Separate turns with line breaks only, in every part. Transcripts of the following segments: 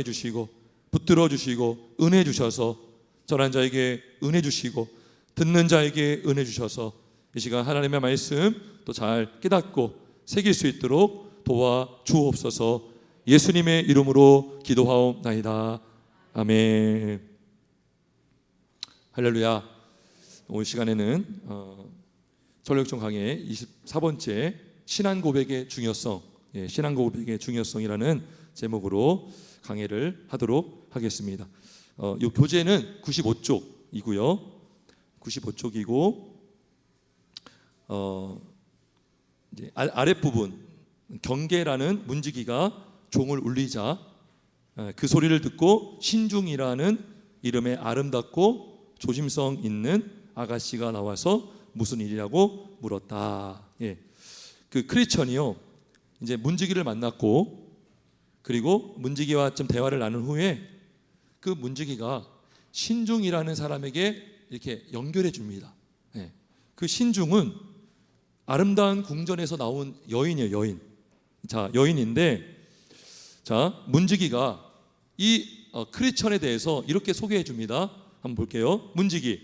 주시고 붙들어 주시고 은혜 주셔서 전한 자에게 은혜 주시고 듣는 자에게 은혜 주셔서 이 시간 하나님의 말씀 또 잘 깨닫고 새길 수 있도록 도와 주옵소서. 예수님의 이름으로 기도하옵나이다. 아멘. 할렐루야. 오늘 시간에는 전력종 강의 24번째 신앙 고백의 중요성, 신앙 고백의 중요성이라는 제목으로 강의를 하도록 하겠습니다. 이 교재는 95쪽이고요. 95쪽이고 이제 아랫부분 경계라는 문지기가 종을 울리자 그 소리를 듣고 신중이라는 이름의 아름답고 조심성 있는 아가씨가 나와서 무슨 일이라고 물었다. 그 크리스천이요, 이제 문지기를 만났고 그리고 문지기와 좀 대화를 나눈 후에 그 문지기가 신중이라는 사람에게 이렇게 연결해 줍니다. 그 신중은 아름다운 궁전에서 나온 여인이에요. 여인. 자, 여인인데, 자, 문지기가 이 크리스천에 대해서 이렇게 소개해 줍니다. 한번 볼게요. 문지기,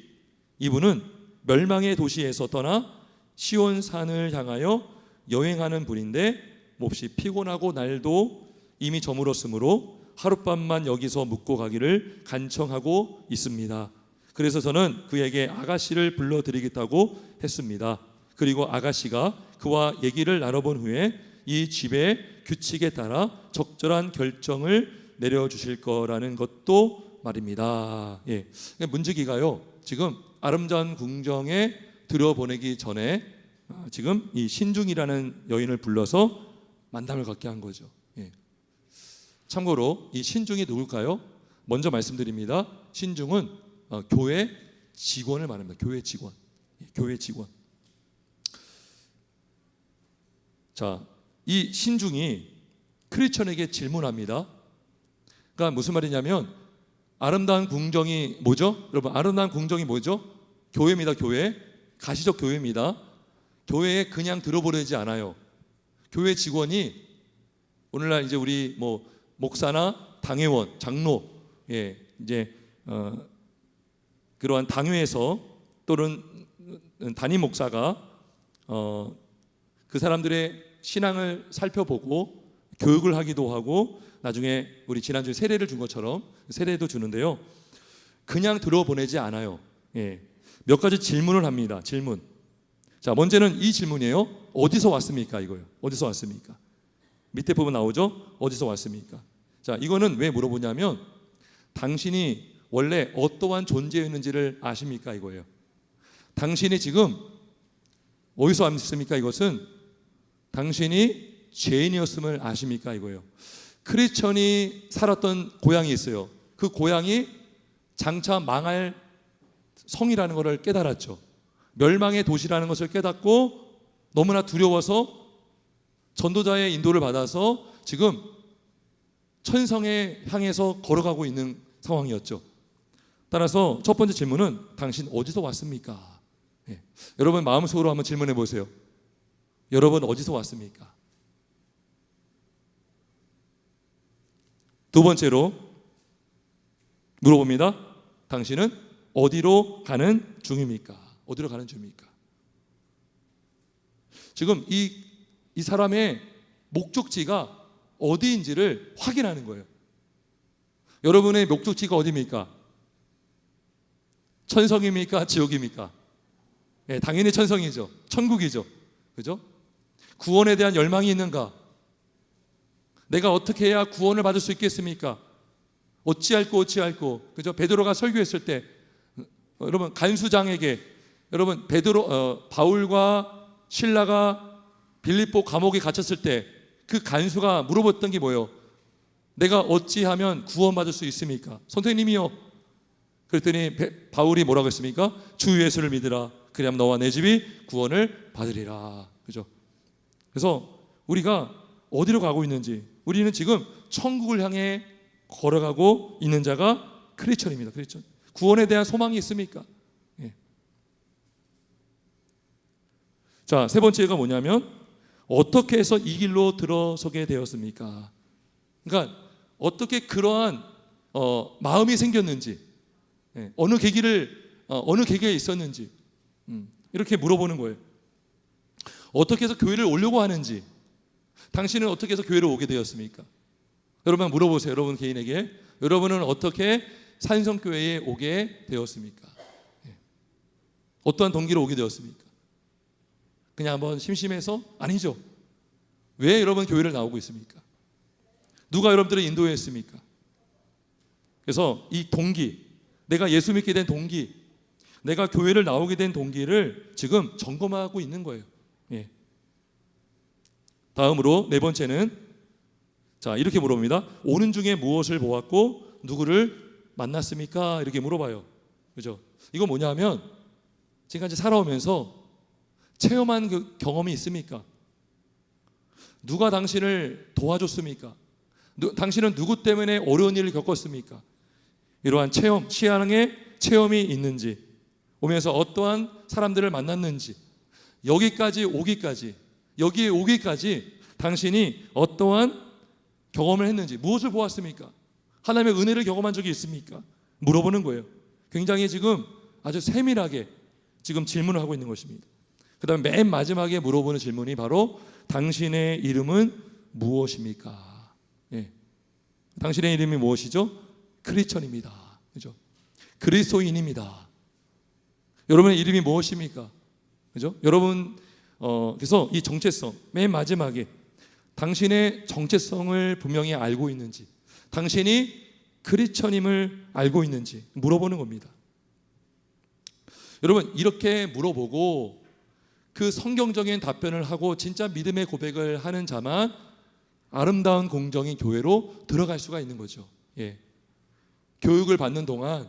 이분은 멸망의 도시에서 떠나 시온산을 향하여 여행하는 분인데 몹시 피곤하고 날도 이미 저물었으므로 하룻밤만 여기서 묵고 가기를 간청하고 있습니다. 그래서 저는 그에게 아가씨를 불러드리겠다고 했습니다. 그리고 아가씨가 그와 얘기를 나눠본 후에 이 집의 규칙에 따라 적절한 결정을 내려주실 거라는 것도 말입니다. 문지기가요, 지금 아름다운 궁정에 들여보내기 전에 지금 이 신중이라는 여인을 불러서 만남을 갖게 한 거죠. 참고로 이 신중이 누굴까요? 먼저 말씀드립니다. 신중은 교회 직원을 말합니다. 교회 직원. 교회 직원. 자, 이 신중이 크리스천에게 질문합니다. 그러니까 무슨 말이냐면, 아름다운 궁정이 뭐죠? 여러분, 아름다운 궁정이 뭐죠? 교회입니다. 교회. 가시적 교회입니다. 교회에 그냥 들어보내지 않아요. 교회 직원이 오늘날 이제 우리 뭐 목사나 당회원, 장로, 이제 그러한 당회에서 또는 담임 목사가 그 사람들의 신앙을 살펴보고 교육을 하기도 하고, 나중에 우리 지난주에 세례를 준 것처럼 세례도 주는데요, 그냥 들어보내지 않아요. 몇 가지 질문을 합니다. 질문. 자, 먼저는 이 질문이에요. 어디서 왔습니까? 이거예요. 어디서 왔습니까? 밑에 부분 나오죠? 어디서 왔습니까? 자, 이거는 왜 물어보냐면, 당신이 원래 어떠한 존재였는지를 아십니까? 이거예요. 당신이 지금 어디서 왔습니까? 이것은 당신이 죄인이었음을 아십니까? 이거예요. 크리스천이 살았던 고향이 있어요. 그 고향이 장차 망할 성이라는 것을 깨달았죠. 멸망의 도시라는 것을 깨닫고 너무나 두려워서 전도자의 인도를 받아서 지금 천성에 향해서 걸어가고 있는 상황이었죠. 따라서 첫 번째 질문은 당신 어디서 왔습니까? 여러분 마음속으로 한번 질문해 보세요. 여러분 어디서 왔습니까? 두 번째로 물어봅니다. 당신은 어디로 가는 중입니까? 어디로 가는 중입니까? 지금 이 사람의 목적지가 어디인지를 확인하는 거예요. 여러분의 목적지가 어디입니까? 천성입니까? 지옥입니까? 당연히 천성이죠. 천국이죠. 그죠? 구원에 대한 열망이 있는가? 내가 어떻게 해야 구원을 받을 수 있겠습니까? 어찌할꼬. 그죠? 베드로가 설교했을 때, 여러분 간수장에게, 여러분 바울과 실라가 빌립보 감옥에 갇혔을 때 그 간수가 물어봤던 게 뭐예요? 내가 어찌하면 구원받을 수 있습니까? 선생님이요. 그랬더니 바울이 뭐라고 했습니까? 주 예수를 믿으라. 그리하면 너와 내 집이 구원을 받으리라. 그죠? 그래서 우리가 어디로 가고 있는지, 우리는 지금 천국을 향해 걸어가고 있는 자가 크리스천입니다. 크리스천. 구원에 대한 소망이 있습니까? 자, 세 번째가 뭐냐면, 어떻게 해서 이 길로 들어서게 되었습니까? 그러니까 어떻게 그러한 마음이 생겼는지, 어느 계기가 있었는지 이렇게 물어보는 거예요. 어떻게 해서 교회를 오려고 하는지, 당신은 어떻게 해서 교회를 오게 되었습니까? 여러분 물어보세요. 여러분 개인에게 여러분은 어떻게 산성교회에 오게 되었습니까? 어떠한 동기로 오게 되었습니까? 그냥 한번 심심해서? 아니죠. 왜 여러분 교회를 나오고 있습니까? 누가 여러분들을 인도했습니까? 그래서 이 동기, 내가 예수 믿게 된 동기, 내가 교회를 나오게 된 동기를 지금 점검하고 있는 거예요. 다음으로 네 번째는 자, 이렇게 물어봅니다. 오는 중에 무엇을 보았고 누구를 만났습니까? 이렇게 물어봐요. 그죠? 이거 뭐냐면 지금까지 살아오면서 체험한 그 경험이 있습니까? 누가 당신을 도와줬습니까? 당신은 누구 때문에 어려운 일을 겪었습니까? 이러한 체험, 신앙의 체험이 있는지, 오면서 어떠한 사람들을 만났는지, 여기에 오기까지 당신이 어떠한 경험을 했는지, 무엇을 보았습니까? 하나님의 은혜를 경험한 적이 있습니까? 물어보는 거예요. 굉장히 지금 아주 세밀하게 지금 질문을 하고 있는 것입니다. 그 다음에 맨 마지막에 물어보는 질문이 바로 당신의 이름은 무엇입니까? 당신의 이름이 무엇이죠? 크리스천입니다. 그죠? 그리스도인입니다. 여러분의 이름이 무엇입니까? 그죠? 여러분, 그래서 이 정체성, 맨 마지막에 당신의 정체성을 분명히 알고 있는지, 당신이 크리스천임을 알고 있는지 물어보는 겁니다. 여러분, 이렇게 물어보고 그 성경적인 답변을 하고 진짜 믿음의 고백을 하는 자만 아름다운 공정인 교회로 들어갈 수가 있는 거죠. 교육을 받는 동안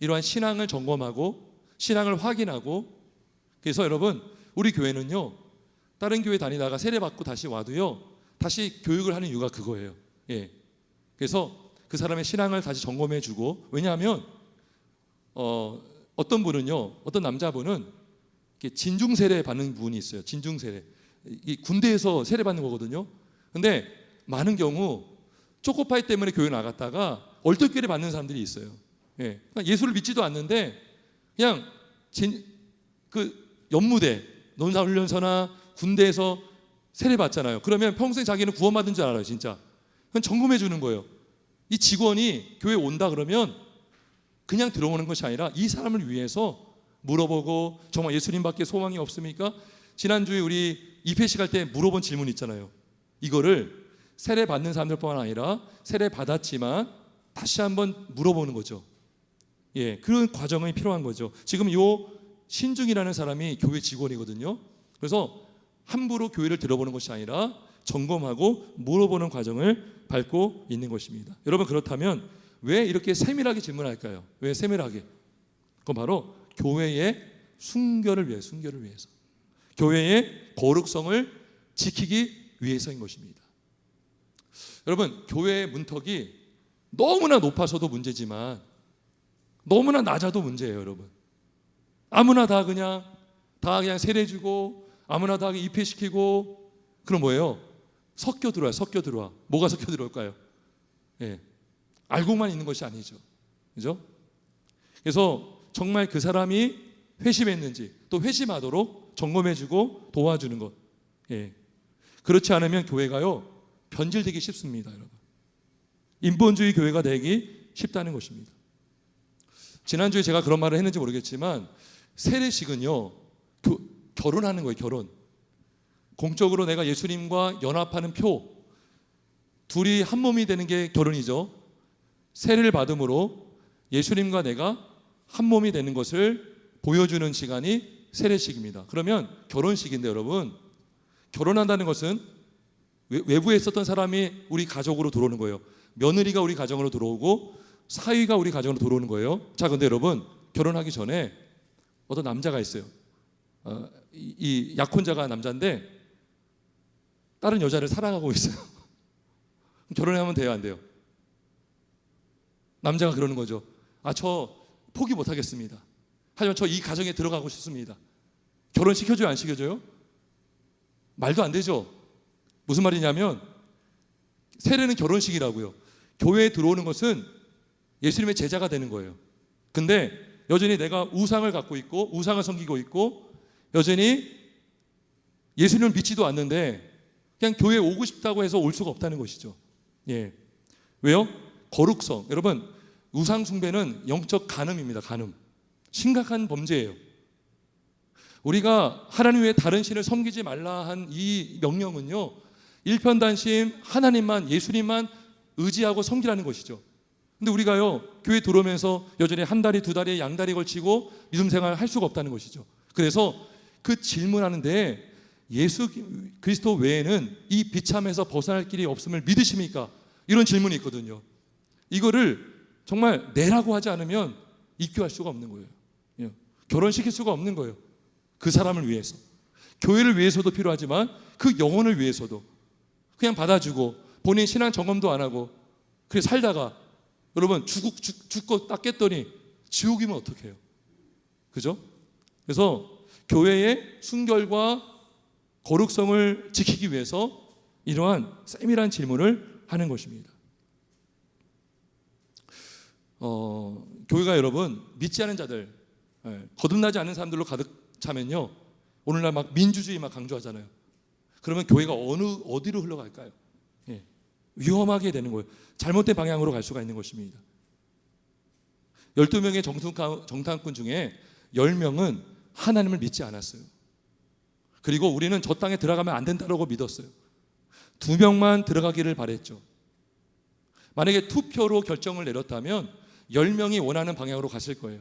이러한 신앙을 점검하고 신앙을 확인하고, 그래서 여러분 우리 교회는요, 다른 교회 다니다가 세례받고 다시 와도요, 다시 교육을 하는 이유가 그거예요. 그래서 그 사람의 신앙을 다시 점검해주고, 왜냐하면 어떤 분은요, 어떤 남자분은 진중 세례 받는 분이 있어요. 진중 세례, 이 군대에서 세례 받는 거거든요. 근데 많은 경우 초코파이 때문에 교회 나갔다가 얼떨결에 받는 사람들이 있어요. 예수를 믿지도 않는데 그냥 그 연무대, 논사훈련소나 군대에서 세례 받잖아요. 그러면 평생 자기는 구원받은 줄 알아요. 진짜 그건 점검해 주는 거예요. 이 직원이 교회 온다 그러면 그냥 들어오는 것이 아니라 이 사람을 위해서 물어보고, 정말 예수님밖에 소망이 없습니까? 지난주에 우리 입회식 할 때 물어본 질문 있잖아요. 이거를 세례 받는 사람들뿐만 아니라 세례 받았지만 다시 한번 물어보는 거죠. 그런 과정이 필요한 거죠. 지금 요 신중이라는 사람이 교회 직원이거든요. 그래서 함부로 교회를 들어보는 것이 아니라 점검하고 물어보는 과정을 밟고 있는 것입니다. 여러분, 그렇다면 왜 이렇게 세밀하게 질문할까요? 왜 세밀하게? 그건 바로 교회의 순결을 위해서, 교회의 거룩성을 지키기 위해서인 것입니다. 여러분, 교회의 문턱이 너무나 높아서도 문제지만 너무나 낮아도 문제예요. 여러분, 아무나 다 그냥 세례 주고 아무나 다 입회시키고, 그럼 뭐예요? 섞여 들어와. 뭐가 섞여 들어올까요? 알고만 있는 것이 아니죠. 그죠? 그래서 정말 그 사람이 회심했는지 또 회심하도록 점검해주고 도와주는 것. 그렇지 않으면 교회가요, 변질되기 쉽습니다. 여러분, 인본주의 교회가 되기 쉽다는 것입니다. 지난주에 제가 그런 말을 했는지 모르겠지만 세례식은요, 결혼하는 거예요. 결혼. 공적으로 내가 예수님과 연합하는 표, 둘이 한 몸이 되는 게 결혼이죠. 세례를 받음으로 예수님과 내가 한 몸이 되는 것을 보여주는 시간이 세례식입니다. 그러면 결혼식인데 여러분, 결혼한다는 것은 외부에 있었던 사람이 우리 가족으로 들어오는 거예요. 며느리가 우리 가정으로 들어오고 사위가 우리 가정으로 들어오는 거예요. 자, 근데 여러분, 결혼하기 전에 어떤 남자가 있어요. 이 약혼자가 남자인데 다른 여자를 사랑하고 있어요. 결혼하면 돼요, 안 돼요? 남자가 그러는 거죠. 저 포기 못 하겠습니다. 하지만 저 이 가정에 들어가고 싶습니다. 결혼시켜줘요, 안 시켜줘요? 말도 안 되죠. 무슨 말이냐면 세례는 결혼식이라고요. 교회에 들어오는 것은 예수님의 제자가 되는 거예요. 근데 여전히 내가 우상을 갖고 있고 우상을 섬기고 있고 여전히 예수님을 믿지도 않는데 그냥 교회에 오고 싶다고 해서 올 수가 없다는 것이죠. 예. 왜요? 거룩성. 여러분, 우상 숭배는 영적 간음입니다. 간음. 심각한 범죄예요. 우리가 하나님 외에 다른 신을 섬기지 말라 한 이 명령은요, 일편단심 하나님만, 예수님만 의지하고 섬기라는 것이죠. 근데 우리가요, 교회 들어오면서 여전히 한 다리 두 다리 양다리 걸치고 믿음 생활 할 수가 없다는 것이죠. 그래서 그 질문하는데 예수 그리스도 외에는 이 비참에서 벗어날 길이 없음을 믿으십니까? 이런 질문이 있거든요. 이거를 정말 내라고 하지 않으면 입교할 수가 없는 거예요. 결혼시킬 수가 없는 거예요. 그 사람을 위해서. 교회를 위해서도 필요하지만 그 영혼을 위해서도 그냥 받아주고 본인 신앙 점검도 안 하고 그래 살다가 여러분 죽고 딱 깼더니 지옥이면 어떡해요? 그죠? 그래서 교회의 순결과 거룩성을 지키기 위해서 이러한 세밀한 질문을 하는 것입니다. 교회가 여러분 믿지 않은 자들, 거듭나지 않은 사람들로 가득 차면요, 오늘날 막 민주주의 막 강조하잖아요. 그러면 교회가 어디로 흘러갈까요? 위험하게 되는 거예요. 잘못된 방향으로 갈 수가 있는 것입니다. 12명의 정탐꾼 중에 10명은 하나님을 믿지 않았어요. 그리고 우리는 저 땅에 들어가면 안 된다고 믿었어요. 2명만 들어가기를 바랬죠. 만약에 투표로 결정을 내렸다면 10명이 원하는 방향으로 갔을 거예요.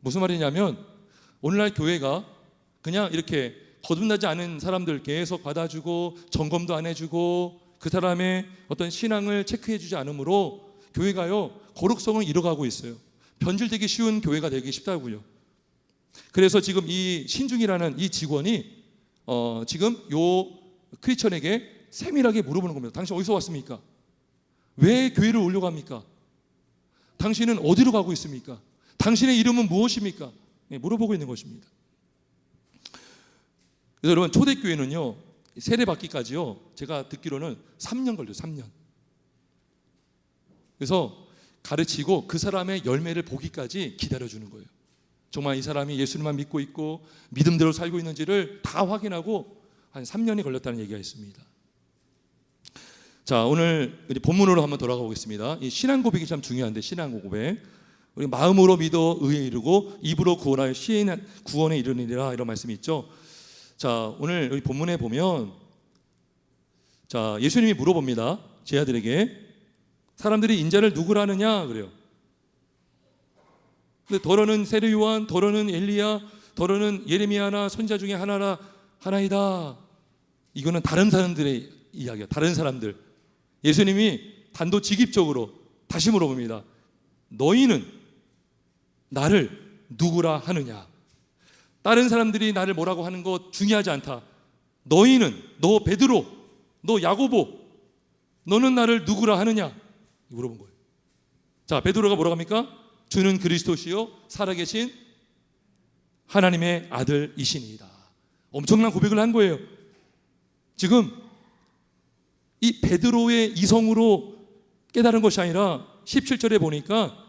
무슨 말이냐면 오늘날 교회가 그냥 이렇게 거듭나지 않은 사람들 계속 받아주고 점검도 안 해주고 그 사람의 어떤 신앙을 체크해주지 않으므로 교회가요 거룩성을 잃어가고 있어요. 변질되기 쉬운 교회가 되기 쉽다고요. 그래서 지금 이 신중이라는 이 직원이 지금 요 크리스천에게 세밀하게 물어보는 겁니다. 당신 어디서 왔습니까? 왜 교회를 올려갑니까? 당신은 어디로 가고 있습니까? 당신의 이름은 무엇입니까? 물어보고 있는 것입니다. 그래서 여러분 초대교회는요 세례받기까지요 제가 듣기로는 3년 걸려요. 3년. 그래서 가르치고 그 사람의 열매를 보기까지 기다려주는 거예요. 정말 이 사람이 예수님만 믿고 있고 믿음대로 살고 있는지를 다 확인하고 한 3년이 걸렸다는 얘기가 있습니다. 자, 오늘 우리 본문으로 한번 돌아가 보겠습니다. 이 신앙 고백이 참 중요한데, 신앙 고백. 우리 마음으로 믿어 의에 이르고 입으로 구원하여 구원에 이르느니라, 이런 말씀이 있죠. 자, 오늘 우리 본문에 보면 자, 예수님이 물어봅니다. 제자들에게 사람들이 인자를 누구라 하느냐 그래요. 근데 더러는 세례 요한, 더러는 엘리야, 더러는 예레미야나 선지자 중에 하나이다. 이거는 다른 사람들의 이야기야. 다른 사람들. 예수님이 단도직입적으로 다시 물어봅니다. 너희는 나를 누구라 하느냐? 다른 사람들이 나를 뭐라고 하는 거 중요하지 않다. 너희는, 너 베드로, 너 야고보, 너는 나를 누구라 하느냐? 물어본 거예요. 자, 베드로가 뭐라고 합니까? 주는 그리스도시요 살아계신 하나님의 아들이시니이다. 엄청난 고백을 한 거예요. 지금 이 베드로의 이성으로 깨달은 것이 아니라 17절에 보니까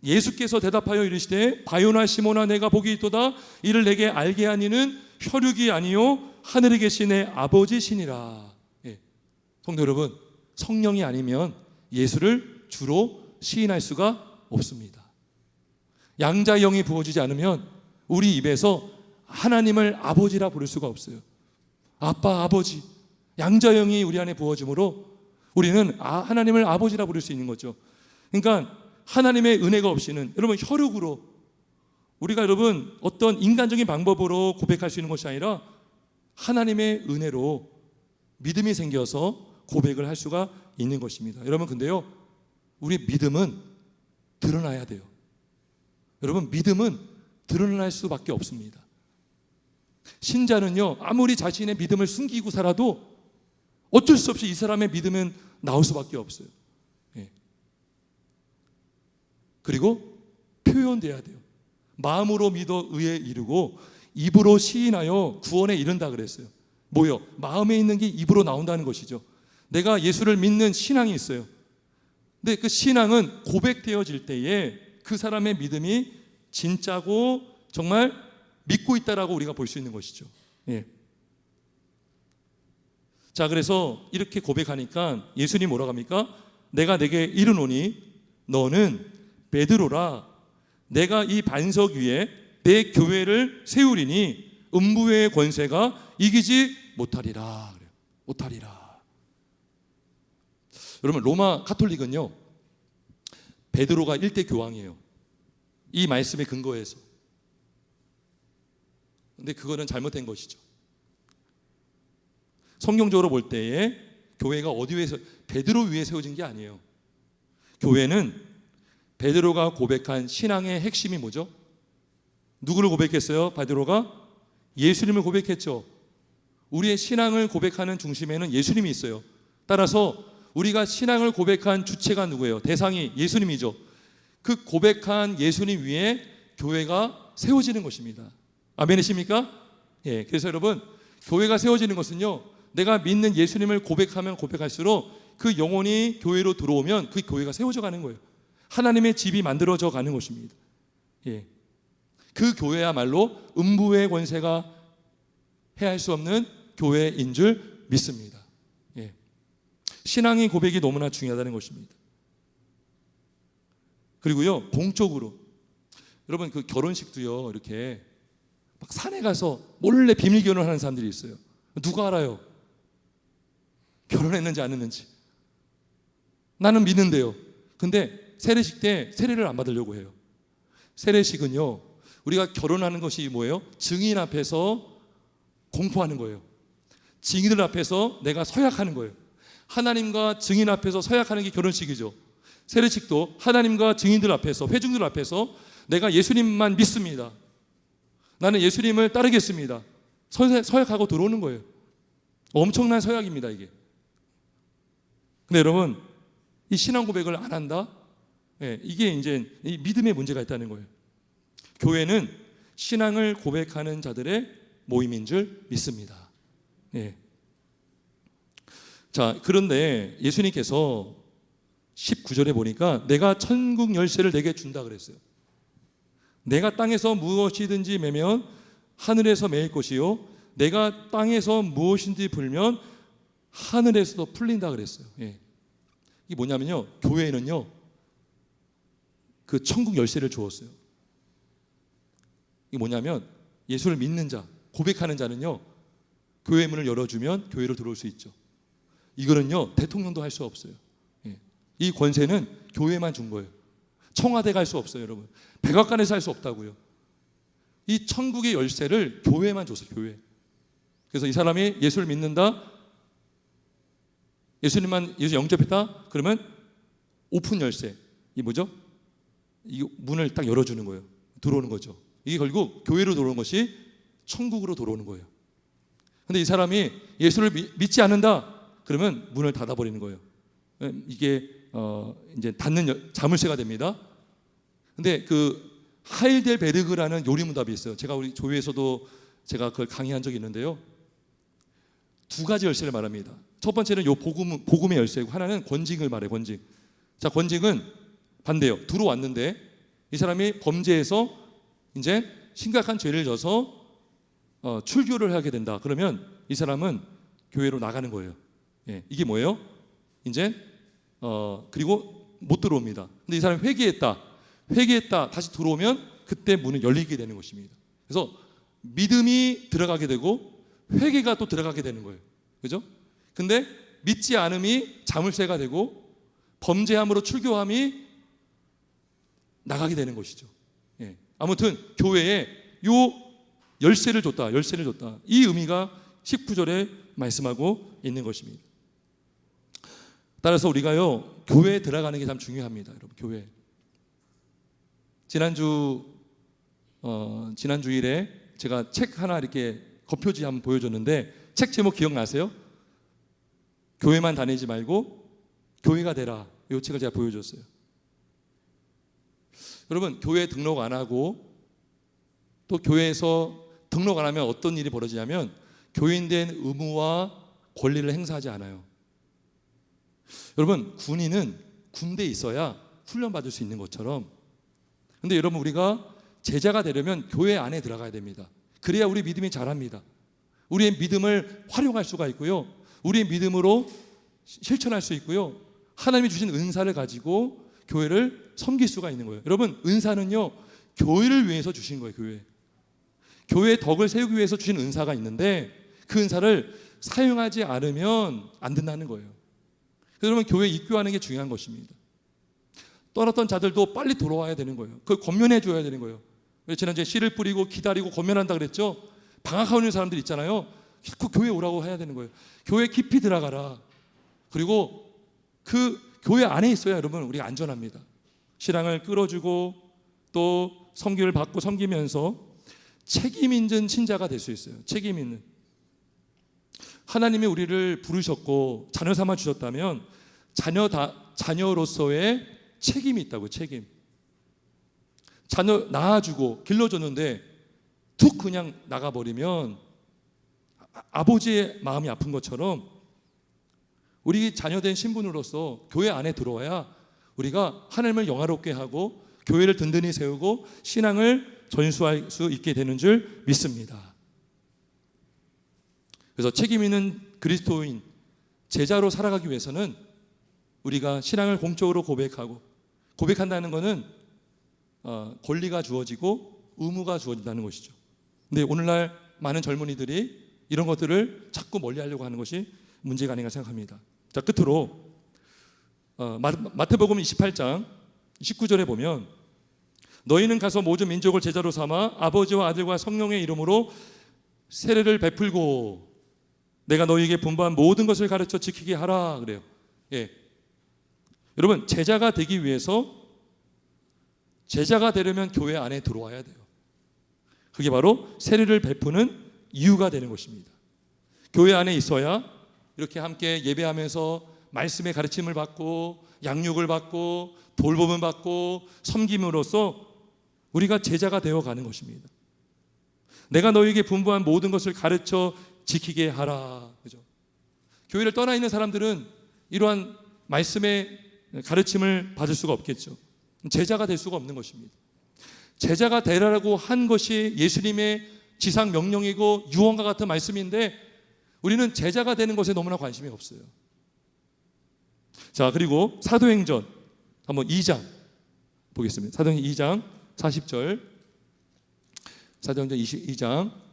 예수께서 대답하여 이르시되 바요나 시모나 내가 복이 있도다. 이를 내게 알게 하니는 혈육이 아니요 하늘에 계신 내 아버지시니라. 성도 여러분, 성령이 아니면 예수를 주로 시인할 수가 없습니다. 양자의 영이 부어지지 않으면 우리 입에서 하나님을 아버지라 부를 수가 없어요. 아빠, 아버지, 양자의 영이 우리 안에 부어짐으로 우리는 하나님을 아버지라 부를 수 있는 거죠. 그러니까 하나님의 은혜가 없이는 여러분 혈육으로 우리가 여러분 어떤 인간적인 방법으로 고백할 수 있는 것이 아니라 하나님의 은혜로 믿음이 생겨서 고백을 할 수가 있는 것입니다. 여러분 근데요 우리 믿음은 드러나야 돼요. 여러분 믿음은 드러날 수밖에 없습니다. 신자는요 아무리 자신의 믿음을 숨기고 살아도 어쩔 수 없이 이 사람의 믿음은 나올 수밖에 없어요. 그리고 표현돼야 돼요. 마음으로 믿어 의에 이르고 입으로 시인하여 구원에 이른다 그랬어요. 뭐요? 마음에 있는 게 입으로 나온다는 것이죠. 내가 예수를 믿는 신앙이 있어요. 근데 그 신앙은 고백되어질 때에 그 사람의 믿음이 진짜고 정말 믿고 있다라고 우리가 볼 수 있는 것이죠. 예. 자, 그래서 이렇게 고백하니까 예수님 뭐라고 합니까? 내가 내게 이르노니 너는 베드로라. 내가 이 반석 위에 내 교회를 세우리니 음부의 권세가 이기지 못하리라. 그래요. 못하리라. 여러분, 로마 가톨릭은요, 베드로가 일대 교황이에요. 이 말씀에 근거해서. 근데 그거는 잘못된 것이죠. 성경적으로 볼 때에 교회가 어디 위에 베드로 위에 세워진 게 아니에요. 교회는 베드로가 고백한 신앙의 핵심이 뭐죠? 누구를 고백했어요? 베드로가 예수님을 고백했죠. 우리의 신앙을 고백하는 중심에는 예수님이 있어요. 따라서 우리가 신앙을 고백한 주체가 누구예요? 대상이 예수님이죠. 그 고백한 예수님 위에 교회가 세워지는 것입니다. 아멘이십니까? 예, 그래서 여러분, 교회가 세워지는 것은요, 내가 믿는 예수님을 고백하면 고백할수록 그 영혼이 교회로 들어오면 그 교회가 세워져 가는 거예요. 하나님의 집이 만들어져 가는 것입니다. 예, 그 교회야말로 음부의 권세가 해할 수 없는 교회인 줄 믿습니다. 예, 신앙의 고백이 너무나 중요하다는 것입니다. 그리고요, 공적으로 여러분, 그 결혼식도요, 이렇게 막 산에 가서 몰래 비밀 결혼하는 사람들이 있어요. 누가 알아요? 결혼했는지 안 했는지. 나는 믿는데요. 근데 세례식 때 세례를 안 받으려고 해요. 세례식은요, 우리가 결혼하는 것이 뭐예요? 증인 앞에서 공포하는 거예요. 증인들 앞에서 내가 서약하는 거예요. 하나님과 증인 앞에서 서약하는 게 결혼식이죠. 세례식도 하나님과 증인들 앞에서, 회중들 앞에서 내가 예수님만 믿습니다, 나는 예수님을 따르겠습니다, 서약하고 들어오는 거예요. 엄청난 서약입니다, 이게. 근데 여러분, 이 신앙 고백을 안 한다? 예, 이게 이제 이 믿음의 문제가 있다는 거예요. 교회는 신앙을 고백하는 자들의 모임인 줄 믿습니다. 예. 자, 그런데 예수님께서 19절에 보니까 내가 천국 열쇠를 내게 준다 그랬어요. 내가 땅에서 무엇이든지 매면 하늘에서 매일 것이요, 내가 땅에서 무엇인지 풀면 하늘에서도 풀린다 그랬어요. 예. 이게 뭐냐면요, 교회는요, 그 천국 열쇠를 주었어요. 이게 뭐냐면 예수를 믿는 자, 고백하는 자는요, 교회 문을 열어주면 교회로 들어올 수 있죠. 이거는요, 대통령도 할 수 없어요. 예. 이 권세는 교회만 준 거예요. 청와대 갈 수 없어요, 여러분. 백악관에서 할 수 없다고요. 이 천국의 열쇠를 교회만 줬어요, 교회. 그래서 이 사람이 예수를 믿는다, 예수님만 예수 영접했다, 그러면 오픈 열쇠, 이 뭐죠? 이 문을 딱 열어주는 거예요. 들어오는 거죠. 이게 결국 교회로 들어오는 것이 천국으로 들어오는 거예요. 근데 이 사람이 예수를 믿지 않는다, 그러면 문을 닫아버리는 거예요. 이게 이제 닫는 자물쇠가 됩니다. 근데 그 하일델베르그라는 요리문답이 있어요. 제가 우리 교회에서도 제가 그걸 강의한 적이 있는데요, 두 가지 열쇠를 말합니다. 첫 번째는 요 복음의 열쇠고, 하나는 권징을 말해요. 권징. 자, 권징은 반대요. 들어왔는데 이 사람이 범죄해서 이제 심각한 죄를 져서 출교를 하게 된다. 그러면 이 사람은 교회로 나가는 거예요. 예, 이게 뭐예요? 이제 그리고 못 들어옵니다. 근데 이 사람이 회개했다 다시 들어오면 그때 문이 열리게 되는 것입니다. 그래서 믿음이 들어가게 되고 회개가 또 들어가게 되는 거예요. 그죠? 근데 믿지 않음이 자물쇠가 되고 범죄함으로 출교함이 나가게 되는 것이죠. 예. 아무튼 교회에 요 열쇠를 줬다. 이 의미가 19절에 말씀하고 있는 것입니다. 따라서 우리가요, 교회에 들어가는 게 참 중요합니다, 여러분. 교회. 지난주일에 제가 책 하나 이렇게 겉표지 한번 보여줬는데, 책 제목 기억나세요? 교회만 다니지 말고 교회가 되라. 이 책을 제가 보여줬어요. 여러분, 교회 등록 안 하고 또 교회에서 등록 안 하면 어떤 일이 벌어지냐면 교인된 의무와 권리를 행사하지 않아요. 여러분, 군인은 군대에 있어야 훈련받을 수 있는 것처럼, 근데 여러분, 우리가 제자가 되려면 교회 안에 들어가야 됩니다. 그래야 우리 믿음이 자랍니다. 우리의 믿음을 활용할 수가 있고요, 우리의 믿음으로 실천할 수 있고요, 하나님이 주신 은사를 가지고 교회를 섬길 수가 있는 거예요. 여러분, 은사는요 교회를 위해서 주신 거예요. 교회의 덕을 세우기 위해서 주신 은사가 있는데 그 은사를 사용하지 않으면 안 된다는 거예요. 그러면 교회 입교하는 게 중요한 것입니다. 떠났던 자들도 빨리 돌아와야 되는 거예요. 그걸 권면해 줘야 되는 거예요. 지난주에 씨를 뿌리고 기다리고 권면한다 그랬죠. 방학하고 있는 사람들 있잖아요. 그 교회 오라고 해야 되는 거예요. 교회 깊이 들어가라. 그리고 그 교회 안에 있어야 여러분 우리가 안전합니다. 신앙을 끌어주고 또 섬김을 받고 섬기면서 책임 있는 신자가 될 수 있어요. 책임 있는. 하나님이 우리를 부르셨고 자녀 삼아 주셨다면 자녀로서의 책임이 있다고. 책임. 자녀 낳아주고 길러줬는데 툭 그냥 나가버리면 아버지의 마음이 아픈 것처럼 우리 자녀된 신분으로서 교회 안에 들어와야 우리가 하나님을 영화롭게 하고 교회를 든든히 세우고 신앙을 전수할 수 있게 되는 줄 믿습니다. 그래서 책임 있는 그리스도인 제자로 살아가기 위해서는 우리가 신앙을 공적으로 고백한다는 것은 권리가 주어지고 의무가 주어진다는 것이죠. 근데 오늘날 많은 젊은이들이 이런 것들을 자꾸 멀리하려고 하는 것이 문제가 아닌가 생각합니다. 자, 끝으로 마태복음 28장 19절에 보면 너희는 가서 모든 민족을 제자로 삼아 아버지와 아들과 성령의 이름으로 세례를 베풀고 내가 너희에게 분부한 모든 것을 가르쳐 지키게 하라 그래요. 예. 여러분, 제자가 되기 위해서 제자가 되려면 교회 안에 들어와야 돼요. 그게 바로 세례를 베푸는 이유가 되는 것입니다. 교회 안에 있어야 이렇게 함께 예배하면서 말씀의 가르침을 받고 양육을 받고 돌봄을 받고 섬김으로써 우리가 제자가 되어가는 것입니다. 내가 너희에게 분부한 모든 것을 가르쳐 지키게 하라. 그죠? 교회를 떠나 있는 사람들은 이러한 말씀의 가르침을 받을 수가 없겠죠. 제자가 될 수가 없는 것입니다. 제자가 되라고 한 것이 예수님의 지상 명령이고 유언과 같은 말씀인데 우리는 제자가 되는 것에 너무나 관심이 없어요. 자, 그리고 사도행전 한번 2장 보겠습니다. 사도행전 2장 40절. 사도행전 2장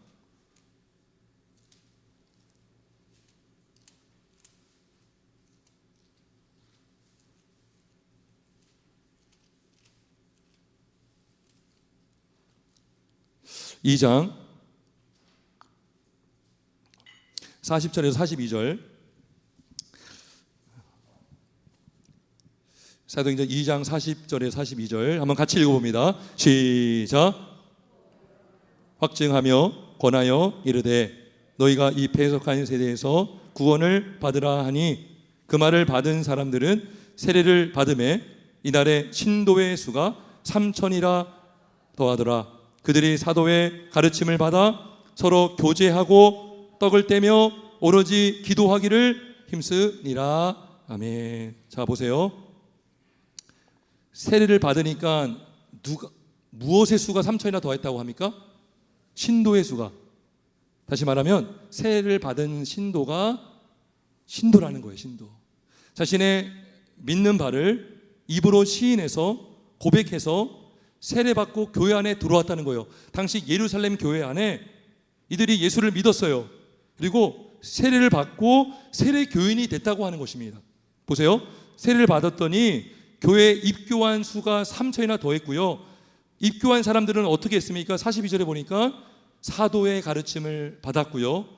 2장 40절에서 42절. 사도행전 2장 40절에 42절 한번 같이 읽어봅니다. 시작. 확증하며 권하여 이르되 너희가 이 배석한 세대에서 구원을 받으라 하니 그 말을 받은 사람들은 세례를 받음에 이날에 신도의 수가 3천이라 더하더라. 그들이 사도의 가르침을 받아 서로 교제하고 떡을 떼며 오로지 기도하기를 힘쓰니라. 아멘. 자, 보세요. 세례를 받으니까 무엇의 수가 3천이나 더했다고 합니까? 신도의 수가. 다시 말하면 세례를 받은 신도가 신도라는 거예요. 신도. 자신의 믿는 바를 입으로 시인해서 고백해서 세례받고 교회 안에 들어왔다는 거예요. 당시 예루살렘 교회 안에 이들이 예수를 믿었어요. 그리고 세례를 받고 세례 교인이 됐다고 하는 것입니다. 보세요. 세례를 받았더니 교회에 입교한 수가 3천이나 더했고요. 입교한 사람들은 어떻게 했습니까? 42절에 보니까 사도의 가르침을 받았고요.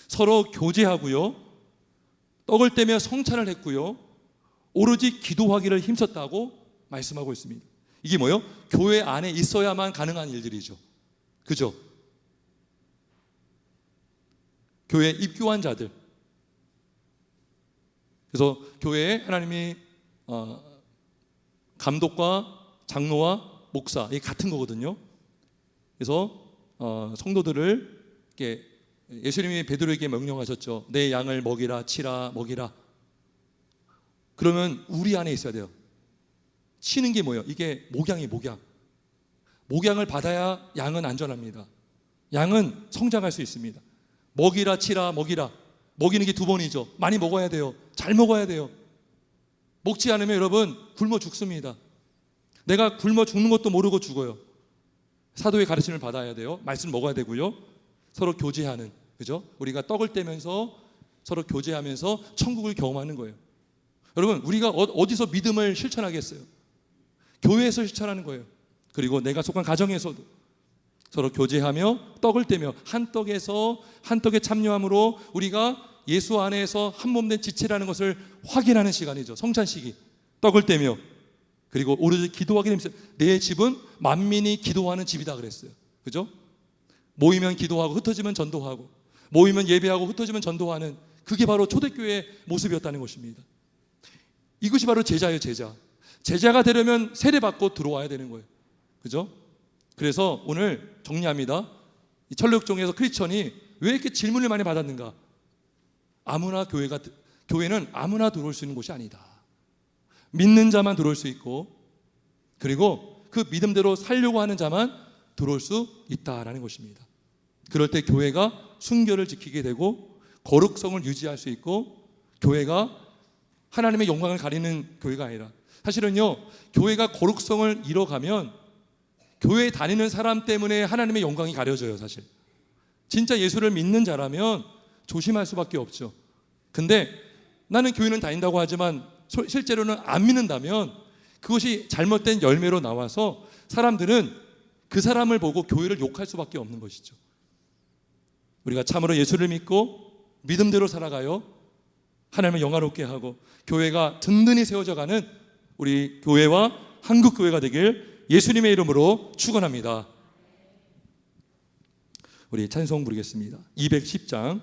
서로 교제하고요. 떡을 떼며 성찬을 했고요. 오로지 기도하기를 힘썼다고 말씀하고 있습니다. 이게 뭐예요? 교회 안에 있어야만 가능한 일들이죠. 그죠? 교회에 입교한 자들. 그래서 교회에 하나님이 감독과 장로와 목사 이게 같은 거거든요. 그래서 성도들을 이렇게 예수님이 베드로에게 명령하셨죠. 내 양을 먹이라 치라 먹이라. 그러면 우리 안에 있어야 돼요. 치는 게 뭐예요? 이게 목양이 목양. 목양을 받아야 양은 안전합니다. 양은 성장할 수 있습니다. 먹이라 치라 먹이라. 먹이는 게 2번이죠. 많이 먹어야 돼요. 잘 먹어야 돼요. 먹지 않으면 여러분 굶어 죽습니다. 내가 굶어 죽는 것도 모르고 죽어요. 사도의 가르침을 받아야 돼요. 말씀을 먹어야 되고요. 서로 교제하는, 그죠? 우리가 떡을 떼면서 서로 교제하면서 천국을 경험하는 거예요. 여러분, 우리가 어디서 믿음을 실천하겠어요? 교회에서 실천하는 거예요. 그리고 내가 속한 가정에서도 서로 교제하며 떡을 떼며 한 떡에 참여함으로 우리가 예수 안에서 한 몸 된 지체라는 것을 확인하는 시간이죠. 성찬식이. 떡을 떼며. 그리고 오로지 기도하게 되면서 내 집은 만민이 기도하는 집이다 그랬어요. 그죠? 모이면 기도하고 흩어지면 전도하고, 모이면 예배하고 흩어지면 전도하는, 그게 바로 초대교회의 모습이었다는 것입니다. 이것이 바로 제자예요. 제자가 되려면 세례받고 들어와야 되는 거예요. 그죠? 그래서 오늘 정리합니다. 이 천력종에서 크리스천이 왜 이렇게 질문을 많이 받았는가? 교회는 아무나 들어올 수 있는 곳이 아니다. 믿는 자만 들어올 수 있고, 그리고 그 믿음대로 살려고 하는 자만 들어올 수 있다라는 것입니다. 그럴 때 교회가 순결을 지키게 되고 거룩성을 유지할 수 있고, 교회가 하나님의 영광을 가리는 교회가 아니라, 사실은요, 교회가 거룩성을 잃어가면 교회에 다니는 사람 때문에 하나님의 영광이 가려져요. 사실 진짜 예수를 믿는 자라면 조심할 수밖에 없죠. 근데 나는 교회는 다닌다고 하지만 실제로는 안 믿는다면 그것이 잘못된 열매로 나와서 사람들은 그 사람을 보고 교회를 욕할 수밖에 없는 것이죠. 우리가 참으로 예수를 믿고 믿음대로 살아가요, 하나님을 영화롭게 하고 교회가 든든히 세워져 가는 우리 교회와 한국교회가 되길 예수님의 이름으로 축원합니다. 우리 찬송 부르겠습니다. 210장